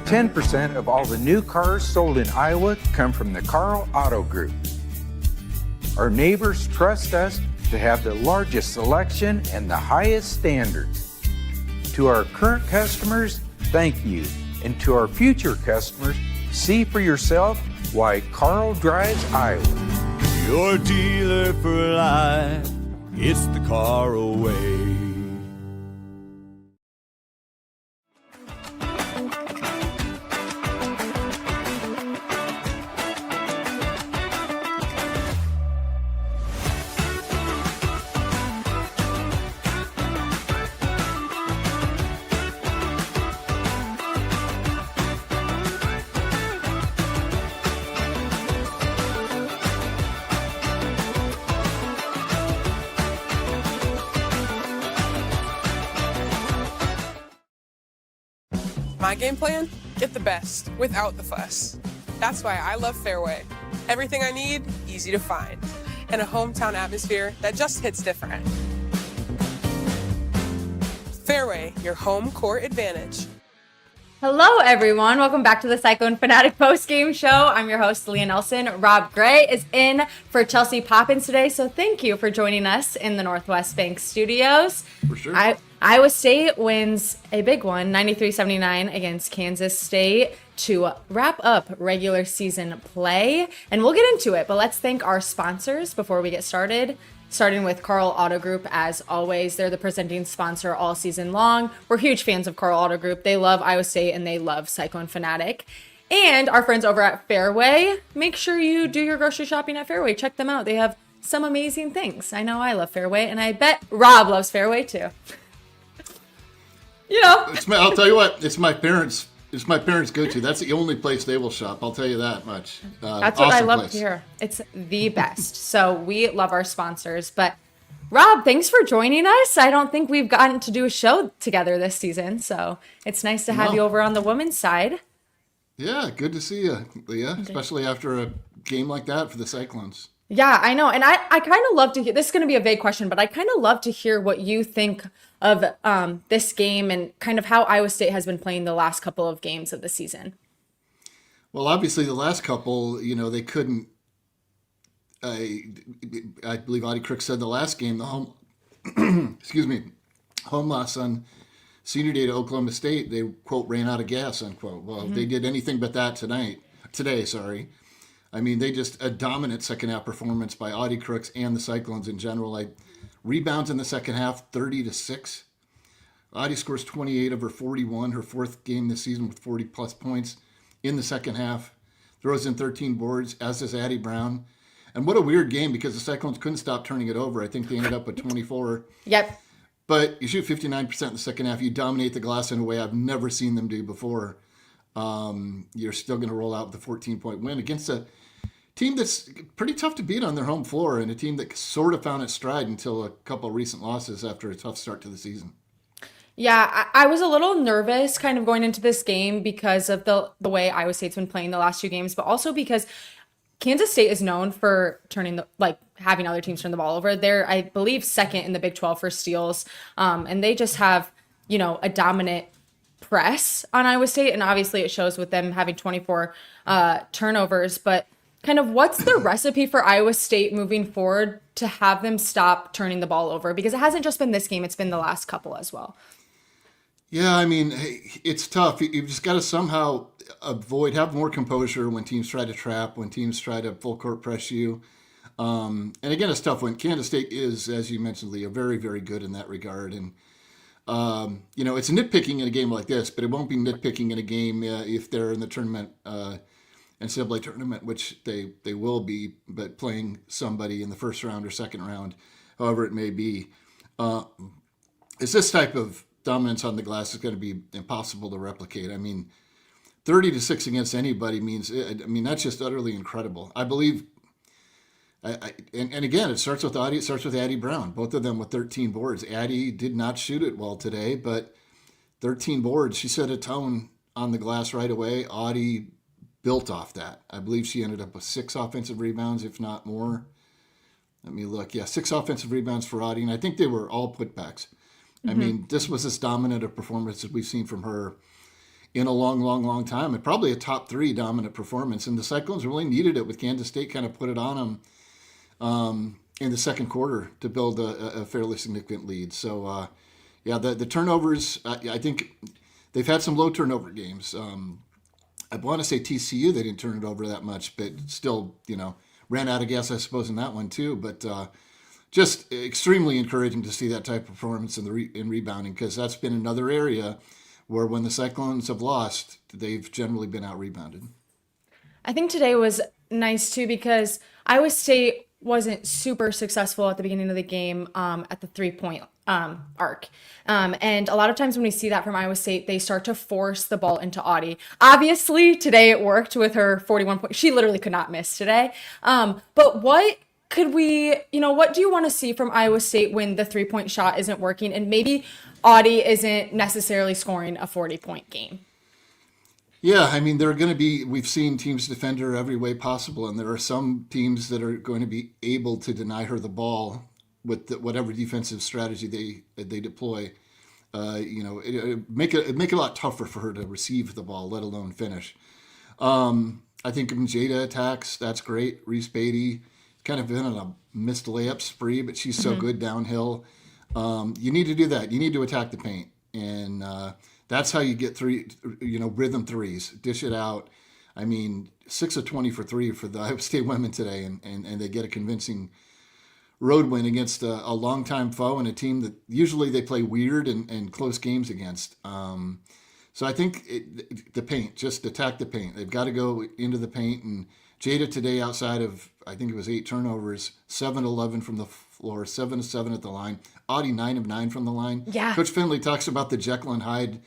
10% of all the new cars sold in Iowa come from the Karl Auto Group. Our neighbors trust us to have the largest selection and the highest standards. To our current customers, thank you. And to our future customers, see for yourself why Karl drives Iowa. Your dealer for life, it's the Karl way. My game plan? Get the best, without the fuss. That's why I love Fairway. Everything I need, easy to find. And a hometown atmosphere that just hits different. Fairway, your home court advantage. Hello, everyone. Welcome back to the Cyclone Fanatic post-game show. I'm your host, Leah Nelson. Rob Gray is in for Chelsea Poppins today, so thank you for joining us in the Northwest Bank Studios. For sure. Iowa State wins a big one, 93-79 against Kansas State to wrap up regular season play. And we'll get into it, but let's thank our sponsors before we get started. Starting with Karl Auto Group, as always. They're the presenting sponsor all season long. We're huge fans of Karl Auto Group. They love Iowa State and they love Cyclone Fanatic. And our friends over at Fairway. Make sure you do your grocery shopping at Fairway. Check them out. They have some amazing things. I know I love Fairway, and I bet Rob loves Fairway too. You know. I'll tell you what, it's my parents' go-to. That's the only place they will shop. I'll tell you that much. That's what I love to hear. It's the best. So we love our sponsors. But Rob, thanks for joining us. I don't think we've gotten to do a show together this season, so it's nice to have you over on the women's side. Yeah, good to see you, Leah, especially after a game like that for the Cyclones. Yeah, I know. And I kind of love to hear, this is going to be a vague question, but I kind of love to hear what you think of this game and kind of how Iowa State has been playing the last couple of games of the season. Well, obviously the last couple, they couldn't, I believe Audie Crick said the last game, the home, home loss on senior day to Oklahoma State, they, quote, ran out of gas, unquote. Well, They did anything but that today. I mean, they just a dominant second half performance by Audie Crooks and the Cyclones in general. Rebounds in the second half, 30-6. Audie scores 28 of her 41, her fourth game this season with 40-plus points in the second half. Throws in 13 boards, as does Addie Brown. And what a weird game because the Cyclones couldn't stop turning it over. I think they ended up with 24. Yep. But you shoot 59% in the second half. You dominate the glass in a way I've never seen them do before. You're still going to roll out with a 14-point win against a team that's pretty tough to beat on their home floor and a team that sort of found its stride until a couple of recent losses after a tough start to the season. Yeah, I was a little nervous kind of going into this game because of the way Iowa State's been playing the last few games, but also because Kansas State is known for having other teams turn the ball over. They're, I believe, second in the Big 12 for steals, and they just have, a dominant press on Iowa State, and obviously it shows with them having 24 turnovers, but kind of what's the recipe for Iowa State moving forward to have them stop turning the ball over? Because it hasn't just been this game, it's been the last couple as well. Yeah, I mean, it's tough. You've just got to somehow have more composure when teams try to trap, when teams try to full court press you. And again, it's tough when Kansas State is, as you mentioned, Leah, very, very good in that regard. And, it's nitpicking in a game like this, but it won't be nitpicking in a game if they're in the tournament, NCAA tournament, which they will be, but playing somebody in the first round or second round, however it may be. It's this type of dominance on the glass is going to be impossible to replicate. I mean, 30-6 against anybody that's just utterly incredible. I believe, and again, it starts with Audie, it starts with Addie Brown, both of them with 13 boards. Addie did not shoot it well today, but 13 boards, she set a tone on the glass right away. Audie built off that. I believe she ended up with 6 offensive rebounds, if not more. Let me look. Yeah, 6 offensive rebounds for Audie, and I think they were all putbacks. I mean, this was as dominant a performance as we've seen from her in a long, long, long time, and probably a top 3 dominant performance. And the Cyclones really needed it with Kansas State kind of put it on them in the second quarter to build a fairly significant lead. So, yeah, the turnovers, I think they've had some low turnover games. I want to say TCU, they didn't turn it over that much, but still, ran out of gas, I suppose, in that one too. But just extremely encouraging to see that type of performance in rebounding, because that's been another area where when the Cyclones have lost, they've generally been out-rebounded. I think today was nice too because Iowa State wasn't super successful at the beginning of the game at the 3-point arc. And a lot of times when we see that from Iowa State, they start to force the ball into Audie. Obviously, today it worked with her 41 points. She literally could not miss today. But what could we, what do you want to see from Iowa State when the 3-point shot isn't working and maybe Audie isn't necessarily scoring a 40-point game? Yeah, I mean, we've seen teams defend her every way possible, and there are some teams that are going to be able to deny her the ball with whatever defensive strategy they deploy. It make it a lot tougher for her to receive the ball, let alone finish. I think when Jada attacks, that's great. Reese Beatty kind of been on a missed layup spree, but she's so good downhill. You need to do that. You need to attack the paint, and that's how you get rhythm threes. Dish it out. I mean, 6 of 20 for 3 for the Iowa State women today, and they get a convincing road win against a longtime foe and a team that usually they play weird and close games against. So I think the paint, just attack the paint. They've got to go into the paint. And Jada today, outside of, I think it was 8 turnovers, 7-11 from the floor, 7-7 at the line. Audie 9 of 9 from the line. Yeah. Coach Finley talks about the Jekyll and Hyde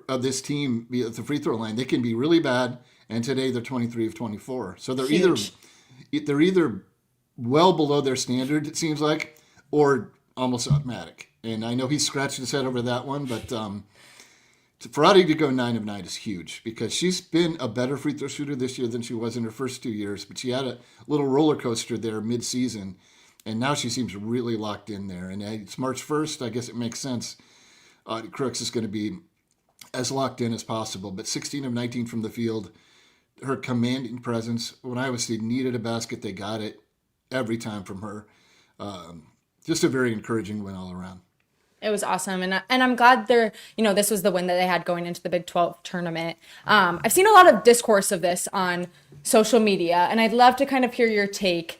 of this team at the free throw line. They can be really bad, and today they're 23 of 24. So they're either well below their standard, it seems like, or almost automatic. And I know he's scratched his head over that one, but for Audie to go 9 of 9 is huge because she's been a better free throw shooter this year than she was in her first 2 years. But she had a little roller coaster there mid-season, and now she seems really locked in there. And it's March 1st. I guess it makes sense. Crooks is going to be as locked in as possible. But 16 of 19 from the field, her commanding presence. When Iowa State needed a basket, they got it every time from her. Just a very encouraging win all around. It was awesome. And I'm glad this was the win that they had going into the Big 12 tournament. I've seen a lot of discourse of this on social media, and I'd love to kind of hear your take.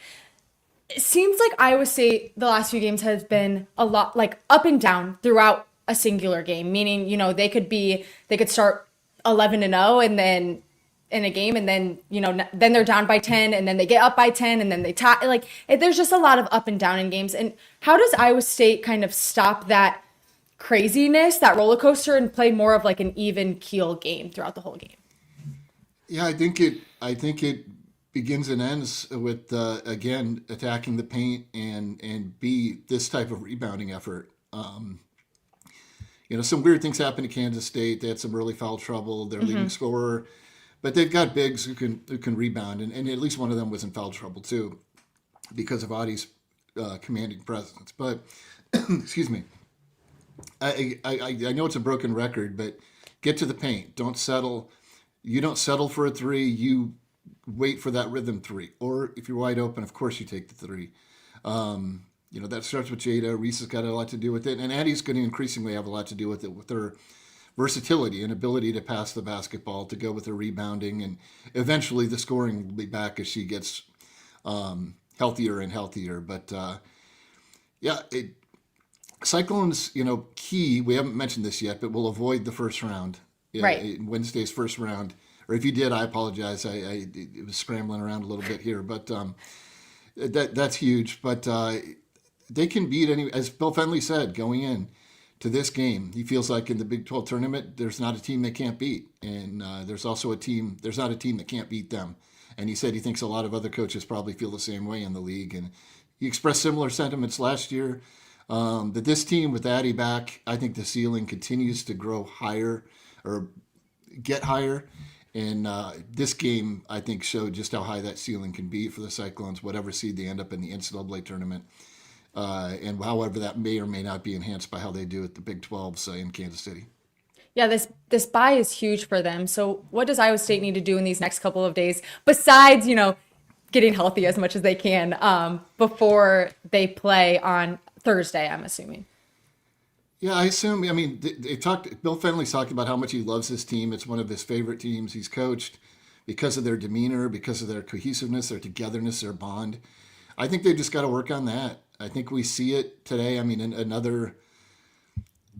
It seems like Iowa State, the last few games, has been a lot like up and down throughout a singular game, meaning, they could start 11-0 and then in a game, and then then they're down by 10, and then they get up by 10, and then they tie. Like there's just a lot of up and down in games. And how does Iowa State kind of stop that craziness, that roller coaster, and play more of like an even keel game throughout the whole game? Yeah, I think it begins and ends with again attacking the paint and be this type of rebounding effort. Some weird things happened at Kansas State. They had some early foul trouble. Their leading scorer. But they've got bigs who can rebound, and at least one of them was in foul trouble too, because of Audie's commanding presence. But excuse me, I know it's a broken record, but get to the paint. Don't settle. You don't settle for a 3. You wait for that rhythm 3, or if you're wide open, of course you take the 3. That starts with Jada. Reese has got a lot to do with it, and Addie's going to increasingly have a lot to do with it with her versatility and ability to pass the basketball, to go with her rebounding, and eventually the scoring will be back as she gets healthier and healthier. But Cyclones, key, we haven't mentioned this yet, but we'll avoid the first round. Right. Wednesday's first round. Or if you did, I apologize. I was scrambling around a little bit here, but that's huge. But they can beat any, as Bill Fenley said, going in to this game, he feels like in the Big 12 tournament, there's not a team they can't beat. And there's not a team that can't beat them. And he said he thinks a lot of other coaches probably feel the same way in the league. And he expressed similar sentiments last year. That this team with Addie back, I think the ceiling continues to grow higher or get higher. And this game, I think, showed just how high that ceiling can be for the Cyclones, whatever seed they end up in the NCAA tournament. And however that may or may not be enhanced by how they do at the Big 12, say, in Kansas City. Yeah, this bye is huge for them. So what does Iowa State need to do in these next couple of days besides, getting healthy as much as they can before they play on Thursday, I'm assuming? Yeah, I assume. I mean, they talked. Bill Fennelly's talked about how much he loves this team. It's one of his favorite teams he's coached because of their demeanor, because of their cohesiveness, their togetherness, their bond. I think they just got to work on that. I think we see it today. I mean, in another,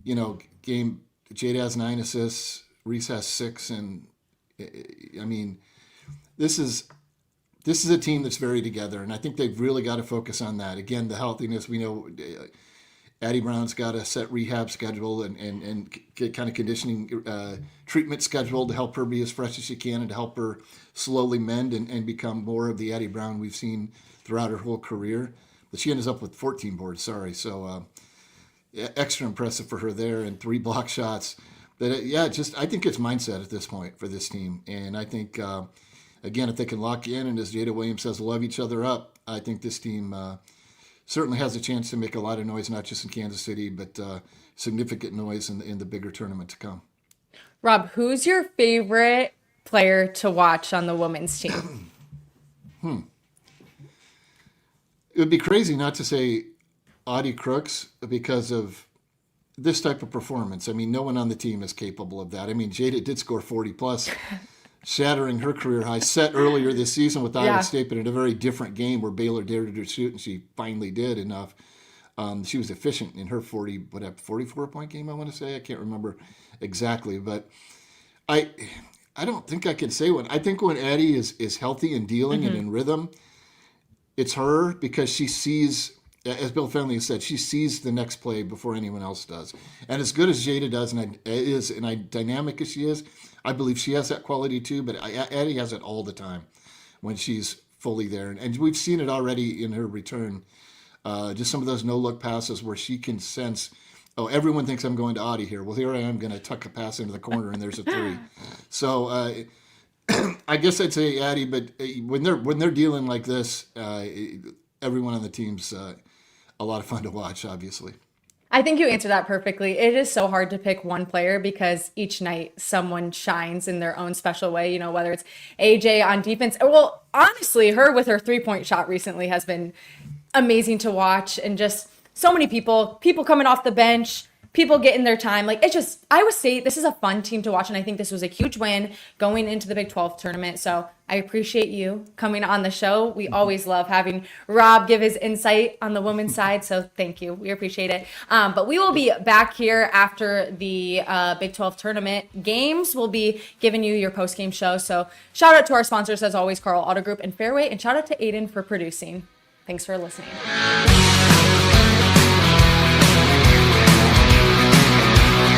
game, Jade has 9 assists, Reese has 6, and I mean, this is a team that's very together, and I think they've really got to focus on that. Again, the healthiness. We know Addie Brown's got a set rehab schedule and get kind of conditioning treatment scheduled to help her be as fresh as she can and to help her slowly mend and become more of the Addie Brown we've seen throughout her whole career. But she ends up with 14 boards, so extra impressive for her there, and 3 block shots. But I think it's mindset at this point for this team. And I think, again, if they can lock in, and as Jada Williams says, love each other up, I think this team certainly has a chance to make a lot of noise, not just in Kansas City, but significant noise in the bigger tournament to come. Rob, who's your favorite player to watch on the women's team? It would be crazy not to say Audie Crooks because of this type of performance. I mean, no one on the team is capable of that. I mean, Jada did score 40 plus, shattering her career high, set earlier this season with Iowa State, but in a very different game where Baylor dared her to shoot, and she finally did enough. She was efficient in her 44-point game, I want to say. I can't remember exactly, but I don't think I can say one. I think when Addie is healthy and dealing and in rhythm, it's her, because she sees, as Bill Fennelly said, she sees the next play before anyone else does. And as good as Jada does and dynamic as she is, I believe she has that quality too, but Addie has it all the time when she's fully there. And we've seen it already in her return. Just some of those no-look passes where she can sense, oh, everyone thinks I'm going to Audie here. Well, here I am going to tuck a pass into the corner, and there's a 3. So I guess I'd say Addie, but when they're dealing like this, everyone on the team's a lot of fun to watch, obviously. I think you answered that perfectly. It is so hard to pick one player because each night someone shines in their own special way, whether it's AJ on defense. Well, honestly, her with her 3-point shot recently has been amazing to watch, and just so many people coming off the bench, people getting their time. Like, it's just, Iowa State, this is a fun team to watch, and I think this was a huge win going into the Big 12 tournament. So I appreciate you coming on the show. We always love having Rob give his insight on the women's side, so thank you. We appreciate it. But we will be back here after the Big 12 tournament games. We'll be giving you your post-game show. So shout out to our sponsors, as always, Karl Auto Group and Fairway, and shout out to Aiden for producing. Thanks for listening.